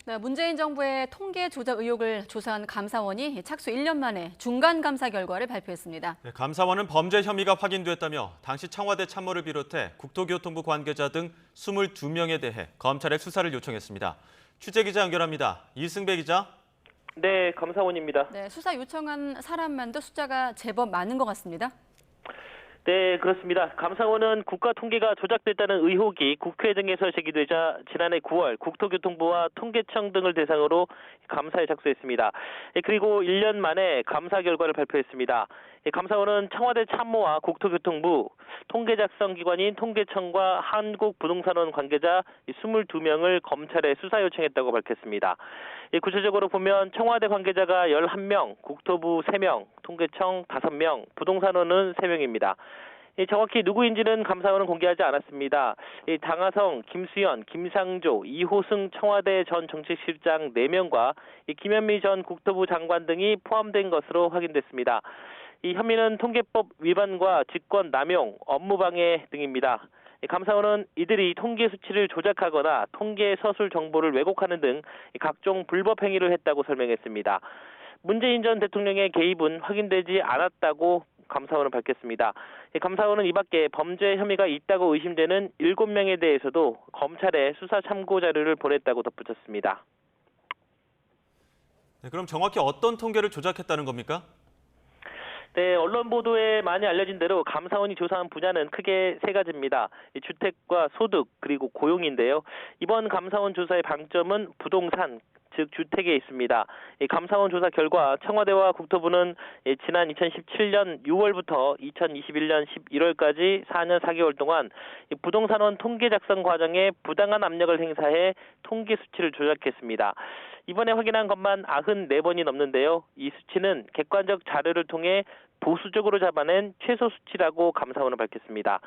네, 문재인 정부의 통계 조작 의혹을 조사한 감사원이 착수 1년 만에 중간 감사 결과를 발표했습니다. 네, 감사원은 범죄 혐의가 확인됐다며 당시 청와대 참모를 비롯해 국토교통부 관계자 등 22명에 대해 검찰에 수사를 요청했습니다. 취재기자 연결합니다. 이승배 기자. 네, 감사원입니다. 네, 수사 요청한 사람만도 숫자가 제법 많은 것 같습니다. 네, 그렇습니다. 감사원은 국가 통계가 조작됐다는 의혹이 국회 등에서 제기되자 지난해 9월 국토교통부와 통계청 등을 대상으로 감사에 착수했습니다. 그리고 1년 만에 감사 결과를 발표했습니다. 감사원은 청와대 참모와 국토교통부, 통계 작성 기관인 통계청과 한국부동산원 관계자 22명을 검찰에 수사 요청했다고 밝혔습니다. 구체적으로 보면 청와대 관계자가 11명, 국토부 3명, 통계청 5명, 부동산원은 3명입니다. 정확히 누구인지는 감사원은 공개하지 않았습니다. 당하성, 김수현, 김상조, 이호승 청와대 전 정책실장 4명과 김현미 전 국토부 장관 등이 포함된 것으로 확인됐습니다. 이 혐의는 통계법 위반과 직권 남용, 업무방해 등입니다. 감사원은 이들이 통계 수치를 조작하거나 통계 서술 정보를 왜곡하는 등 각종 불법 행위를 했다고 설명했습니다. 문재인 전 대통령의 개입은 확인되지 않았다고 감사원은 밝혔습니다. 감사원은 이 밖에 범죄 혐의가 있다고 의심되는 7명에 대해서도 검찰에 수사 참고 자료를 보냈다고 덧붙였습니다. 네, 그럼 정확히 어떤 통계를 조작했다는 겁니까? 네, 언론 보도에 많이 알려진 대로 감사원이 조사한 분야는 크게 3가지입니다. 주택과 소득 그리고 고용인데요. 이번 감사원 조사의 방점은 부동산, 즉 주택에 있습니다. 감사원 조사 결과 청와대와 국토부는 지난 2017년 6월부터 2021년 11월까지 4년 4개월 동안 부동산원 통계 작성 과정에 부당한 압력을 행사해 통계 수치를 조작했습니다. 이번에 확인한 것만 94번이 넘는데요. 이 수치는 객관적 자료를 통해 보수적으로 잡아낸 최소 수치라고 감사원은 밝혔습니다.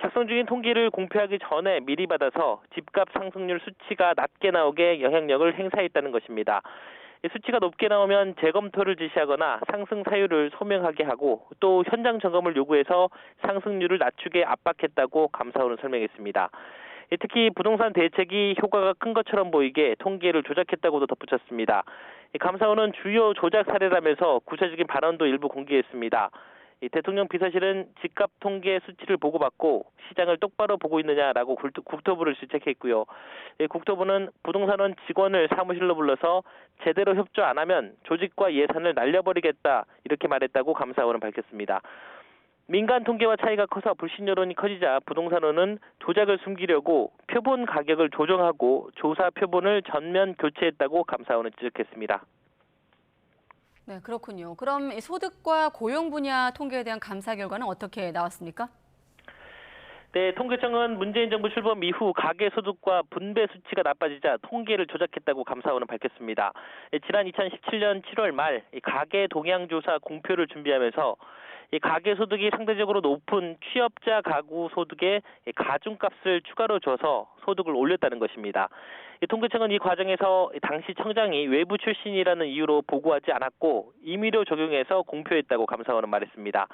작성 중인 통계를 공표하기 전에 미리 받아서 집값 상승률 수치가 낮게 나오게 영향력을 행사했다는 것입니다. 수치가 높게 나오면 재검토를 지시하거나 상승 사유를 소명하게 하고 또 현장 점검을 요구해서 상승률을 낮추게 압박했다고 감사원은 설명했습니다. 특히 부동산 대책이 효과가 큰 것처럼 보이게 통계를 조작했다고도 덧붙였습니다. 감사원은 주요 조작 사례라면서 구체적인 발언도 일부 공개했습니다. 대통령 비서실은 집값 통계 수치를 보고받고 시장을 똑바로 보고 있느냐라고 국토부를 질책했고요. 국토부는 부동산원 직원을 사무실로 불러서 제대로 협조 안 하면 조직과 예산을 날려버리겠다 이렇게 말했다고 감사원은 밝혔습니다. 민간 통계와 차이가 커서 불신 여론이 커지자 부동산원은 조작을 숨기려고 표본 가격을 조정하고 조사 표본을 전면 교체했다고 감사원은 지적했습니다. 네, 그렇군요. 그럼 소득과 고용 분야 통계에 대한 감사 결과는 어떻게 나왔습니까? 네, 통계청은 문재인 정부 출범 이후 가계 소득과 분배 수치가 나빠지자 통계를 조작했다고 감사원은 밝혔습니다. 지난 2017년 7월 말 가계 동향 조사 공표를 준비하면서 이 가계 소득이 상대적으로 높은 취업자 가구 소득에 가중값을 추가로 줘서 소득을 올렸다는 것입니다. 통계청은 이 과정에서 당시 청장이 외부 출신이라는 이유로 보고하지 않았고 임의로 적용해서 공표했다고 감사원은 말했습니다.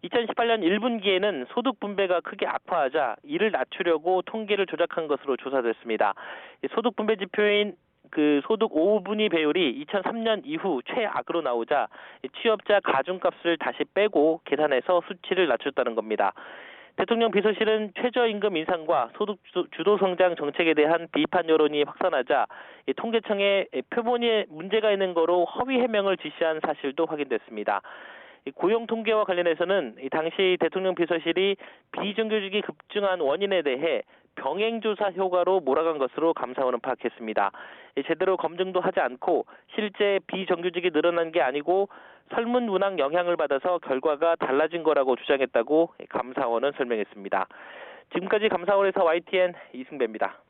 2018년 1분기에는 소득 분배가 크게 악화하자 이를 낮추려고 통계를 조작한 것으로 조사됐습니다. 소득 분배 지표인 소득 5분위 배율이 2003년 이후 최악으로 나오자 취업자 가중값을 다시 빼고 계산해서 수치를 낮췄다는 겁니다. 대통령 비서실은 최저임금 인상과 소득 주도 성장 정책에 대한 비판 여론이 확산하자 통계청에 표본에 문제가 있는 거로 허위 해명을 지시한 사실도 확인됐습니다. 고용 통계와 관련해서는 당시 대통령 비서실이 비정규직이 급증한 원인에 대해 병행조사 효과로 몰아간 것으로 감사원은 파악했습니다. 제대로 검증도 하지 않고 실제 비정규직이 늘어난 게 아니고 설문 문항 영향을 받아서 결과가 달라진 거라고 주장했다고 감사원은 설명했습니다. 지금까지 감사원에서 YTN 이승배입니다.